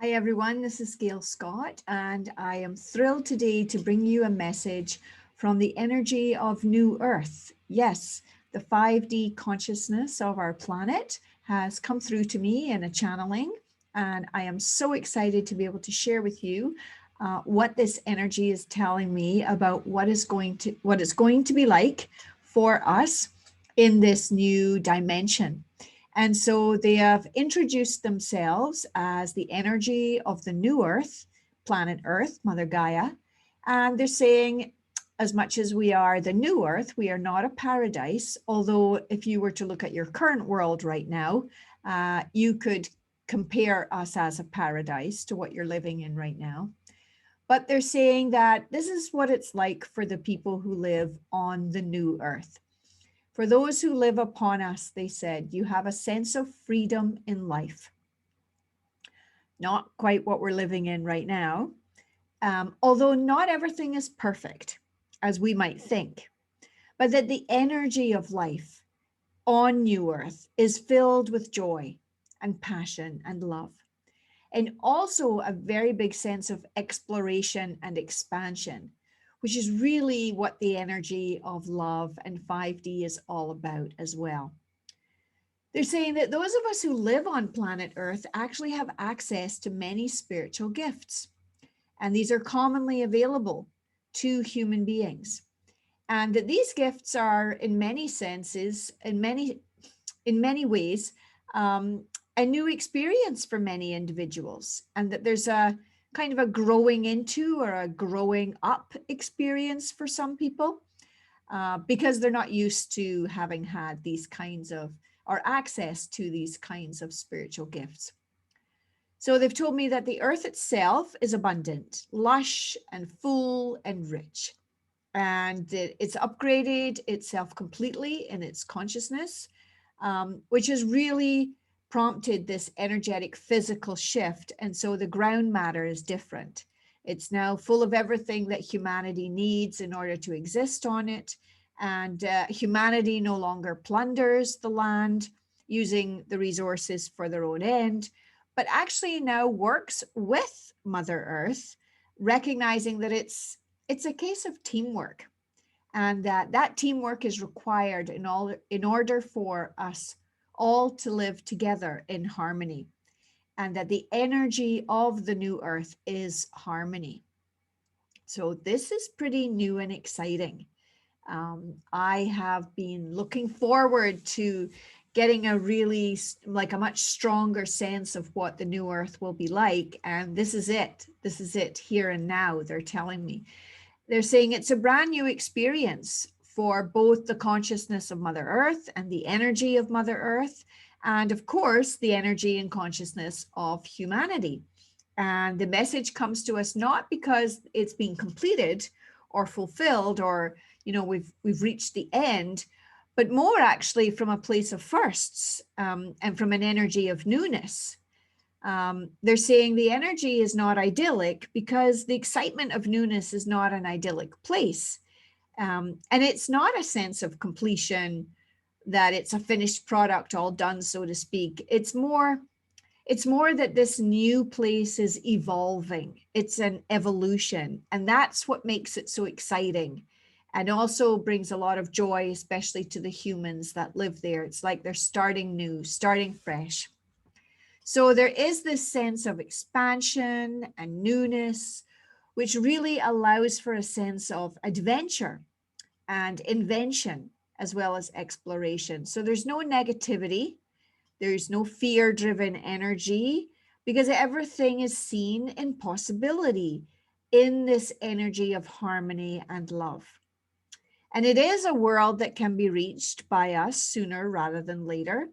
Hi everyone, this is Gail Scott, and I am thrilled today to bring you a message from the energy of New Earth. Yes, the 5D consciousness of our planet has come through to me in a channeling, and I am so excited to be able to share with you what this energy is telling me about what it's going to be like for us in this new dimension. And so they have introduced themselves as the energy of the new Earth, planet Earth, Mother Gaia. And they're saying, as much as we are the new Earth, we are not a paradise. Although, if you were to look at your current world right now, you could compare us as a paradise to what you're living in right now. But they're saying that this is what it's like for the people who live on the new Earth. For those who live upon us, they said, you have a sense of freedom in life. Not quite what we're living in right now, although not everything is perfect, as we might think, but that the energy of life on New Earth is filled with joy and passion and love, and also a very big sense of exploration and expansion, which is really what the energy of love and 5D is all about as well. They're saying that those of us who live on planet Earth actually have access to many spiritual gifts, and these are commonly available to human beings. And that these gifts are, in many senses, in many ways, a new experience for many individuals, and that there's a kind of a growing into or a growing up experience for some people because they're not used to having had these kinds of or access to these kinds of spiritual gifts. So they've told me that the earth itself is abundant, lush and full and rich, and it's upgraded itself completely in its consciousness, which has really prompted this energetic physical shift. And so the ground matter is different. It's now full of everything that humanity needs in order to exist on it. And humanity no longer plunders the land using the resources for their own end, but actually now works with Mother Earth, recognizing that it's a case of teamwork, and that teamwork is required in order for us all to live together in harmony, and that the energy of the new Earth is harmony. So this is pretty new and exciting. I have been looking forward to getting a really a much stronger sense of what the new Earth will be like. And this is it. This is it here and now, they're telling me. They're saying it's a brand new experience for both the consciousness of Mother Earth and the energy of Mother Earth, and of course, the energy and consciousness of humanity. And the message comes to us not because it's been completed or fulfilled, or we've reached the end, but more actually from a place of firsts, and from an energy of newness. They're saying the energy is not idyllic because the excitement of newness is not an idyllic place. And it's not a sense of completion, that it's a finished product all done, so to speak. It's more that this new place is evolving. It's an evolution, and that's what makes it so exciting, and also brings a lot of joy, especially to the humans that live there. It's like they're starting new, starting fresh. So there is this sense of expansion and newness, which really allows for a sense of adventure and invention, as well as exploration. So there's no negativity, there's no fear-driven energy, because everything is seen in possibility in this energy of harmony and love. And it is a world that can be reached by us sooner rather than later.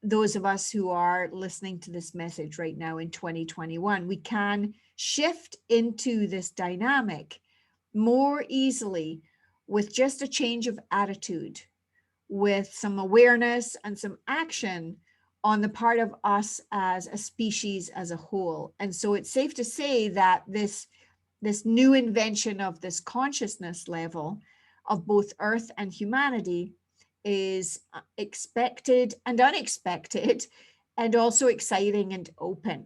Those of us who are listening to this message right now in 2021, we can shift into this dynamic more easily with just a change of attitude, with some awareness and some action on the part of us as a species as a whole. And so it's safe to say that this new invention of this consciousness level of both Earth and humanity is expected and unexpected, and also exciting and open.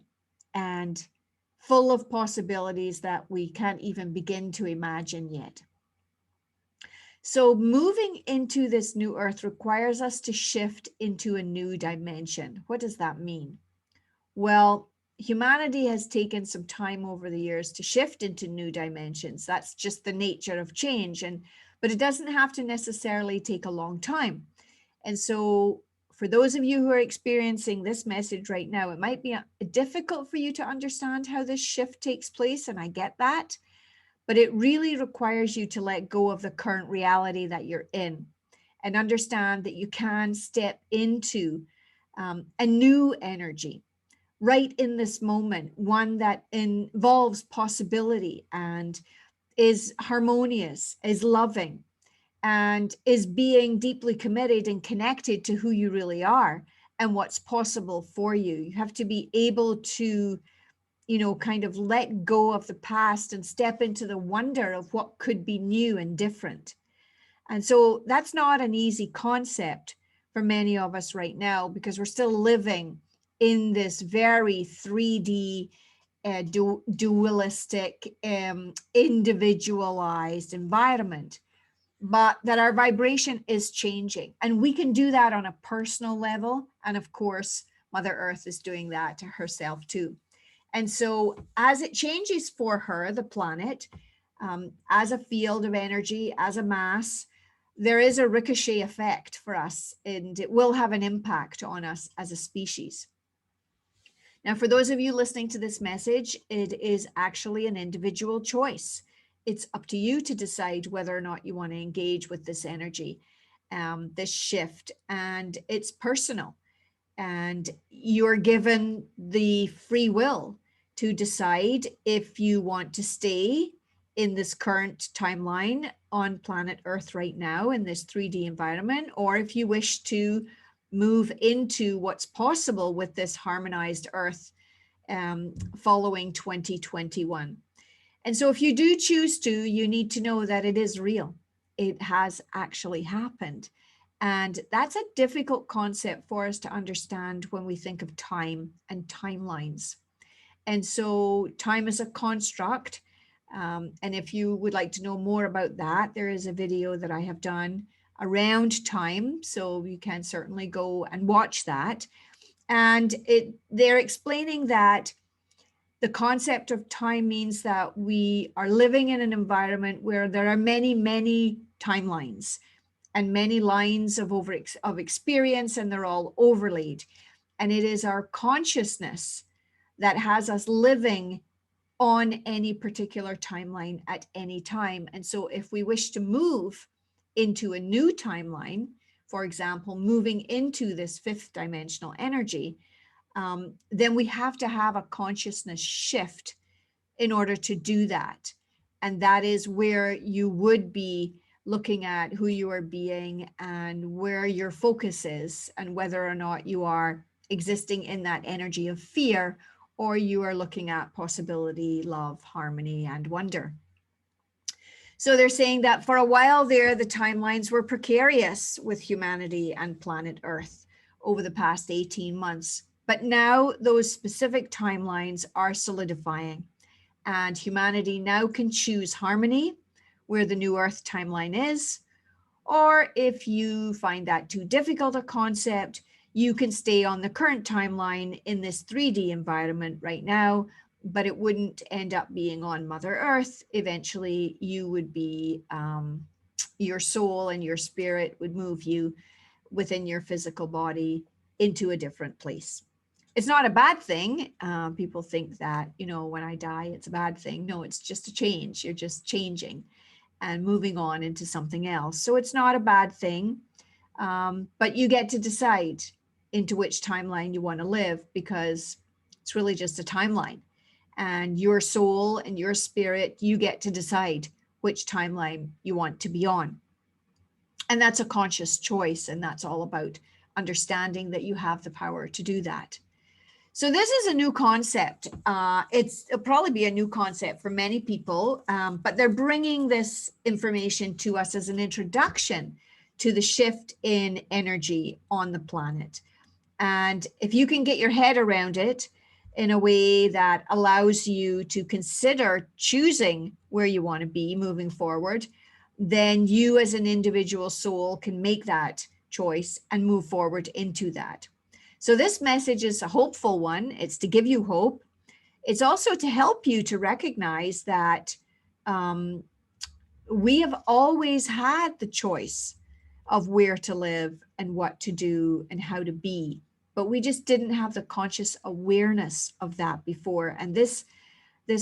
and full of possibilities that we can't even begin to imagine yet. So moving into this new earth requires us to shift into a new dimension. What does that mean? Well, humanity has taken some time over the years to shift into new dimensions. That's just the nature of change. But it doesn't have to necessarily take a long time. And so for those of you who are experiencing this message right now, it might be difficult for you to understand how this shift takes place, and I get that. But it really requires you to let go of the current reality that you're in and understand that you can step into a new energy right in this moment, one that involves possibility and is harmonious, is loving, and is being deeply committed and connected to who you really are and what's possible for you. You have to be able to, kind of let go of the past and step into the wonder of what could be new and different. And so that's not an easy concept for many of us right now, because we're still living in this very 3D, dualistic, individualized environment, but that our vibration is changing. And we can do that on a personal level. And of course, Mother Earth is doing that to herself too. And so as it changes for her, the planet, as a field of energy, as a mass, there is a ricochet effect for us, and it will have an impact on us as a species. Now, for those of you listening to this message, it is actually an individual choice. It's up to you to decide whether or not you want to engage with this energy, this shift, and it's personal. And you're given the free will to decide if you want to stay in this current timeline on planet Earth right now in this 3D environment, or if you wish to move into what's possible with this harmonized Earth following 2021. And so if you do choose to, you need to know that it is real. It has actually happened. And that's a difficult concept for us to understand when we think of time and timelines. And so time is a construct. And if you would like to know more about that, there is a video that I have done around time. So you can certainly go and watch that. And they're explaining that the concept of time means that we are living in an environment where there are many, many timelines and many lines of experience, and they're all overlaid. And it is our consciousness that has us living on any particular timeline at any time. And so if we wish to move into a new timeline, for example, moving into this fifth dimensional energy, then we have to have a consciousness shift in order to do that. And that is where you would be looking at who you are being and where your focus is, and whether or not you are existing in that energy of fear, or you are looking at possibility, love, harmony, and wonder. So they're saying that for a while there, the timelines were precarious with humanity and planet Earth over the past 18 months. But now those specific timelines are solidifying, and humanity now can choose harmony where the new Earth timeline is. Or if you find that too difficult a concept, you can stay on the current timeline in this 3D environment right now, but it wouldn't end up being on Mother Earth. Eventually, you would be, your soul and your spirit would move you within your physical body into a different place. It's not a bad thing. People think that, when I die, it's a bad thing. No, it's just a change. You're just changing and moving on into something else. So it's not a bad thing, but you get to decide into which timeline you want to live, because it's really just a timeline. And your soul and your spirit, you get to decide which timeline you want to be on. And that's a conscious choice. And that's all about understanding that you have the power to do that. So this is a new concept. It'll probably be a new concept for many people, but they're bringing this information to us as an introduction to the shift in energy on the planet. And if you can get your head around it, in a way that allows you to consider choosing where you want to be moving forward, then you as an individual soul can make that choice and move forward into that. So this message is a hopeful one. It's to give you hope. It's also to help you to recognize that we have always had the choice of where to live and what to do and how to be, but we just didn't have the conscious awareness of that before. And this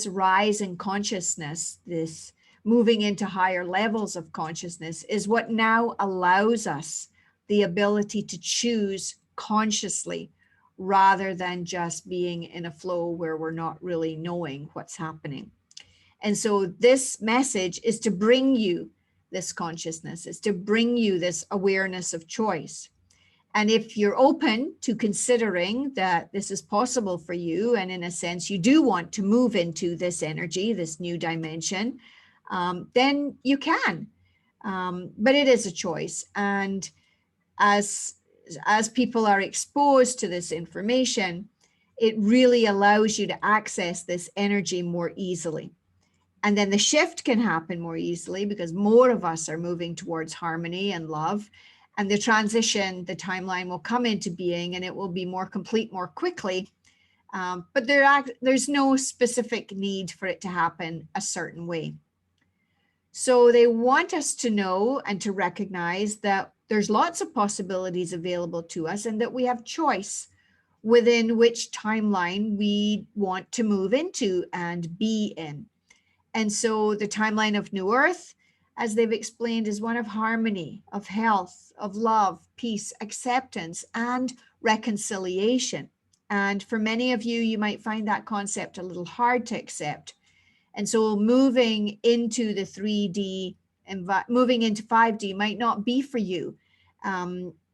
rise in consciousness, this moving into higher levels of consciousness, is what now allows us the ability to choose consciously rather than just being in a flow where we're not really knowing what's happening. And so this message is to bring you this consciousness, is to bring you this awareness of choice. And if you're open to considering that this is possible for you, and in a sense, you do want to move into this energy, this new dimension, then you can. But it is a choice. And as people are exposed to this information, it really allows you to access this energy more easily. And then the shift can happen more easily because more of us are moving towards harmony and love. And the transition, the timeline will come into being and it will be more complete more quickly. But there's no specific need for it to happen a certain way. So they want us to know and to recognize that there's lots of possibilities available to us and that we have choice within which timeline we want to move into and be in. And so the timeline of New Earth, as they've explained, is one of harmony, of health, of love, peace, acceptance, and reconciliation. And for many of you, you might find that concept a little hard to accept. And so moving into the 3D and moving into 5D might not be for you.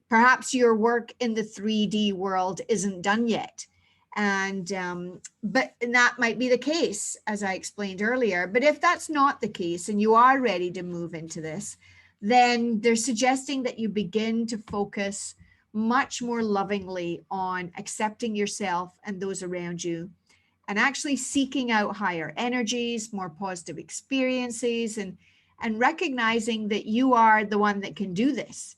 Perhaps your work in the 3D world isn't done yet. And that might be the case, as I explained earlier. But if that's not the case and you are ready to move into this, then they're suggesting that you begin to focus much more lovingly on accepting yourself and those around you, and actually seeking out higher energies, more positive experiences, and recognizing that you are the one that can do this,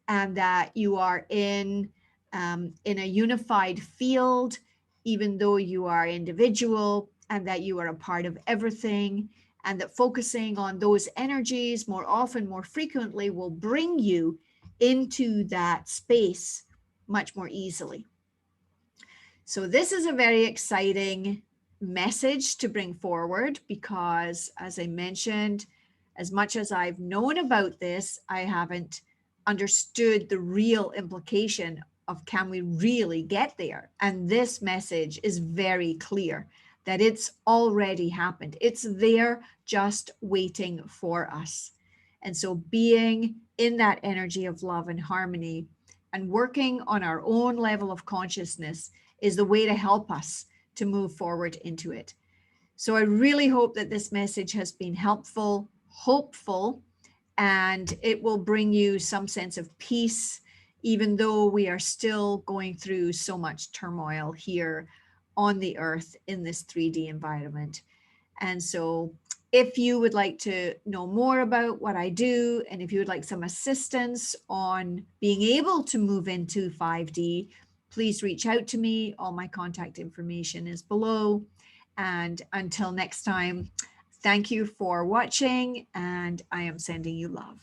and that you are in a unified field, even though you are individual, and that you are a part of everything, and that focusing on those energies more often, more frequently, will bring you into that space much more easily. So this is a very exciting message to bring forward because, as I mentioned, as much as I've known about this, I haven't understood the real implication of can we really get there? And this message is very clear that it's already happened. It's there just waiting for us. And so being in that energy of love and harmony and working on our own level of consciousness is the way to help us to move forward into it. So I really hope that this message has been helpful, hopeful, and it will bring you some sense of peace, even though we are still going through so much turmoil here on the earth in this 3D environment. And so if you would like to know more about what I do, and if you would like some assistance on being able to move into 5D, please reach out to me. All my contact information is below. And until next time, thank you for watching, and I am sending you love.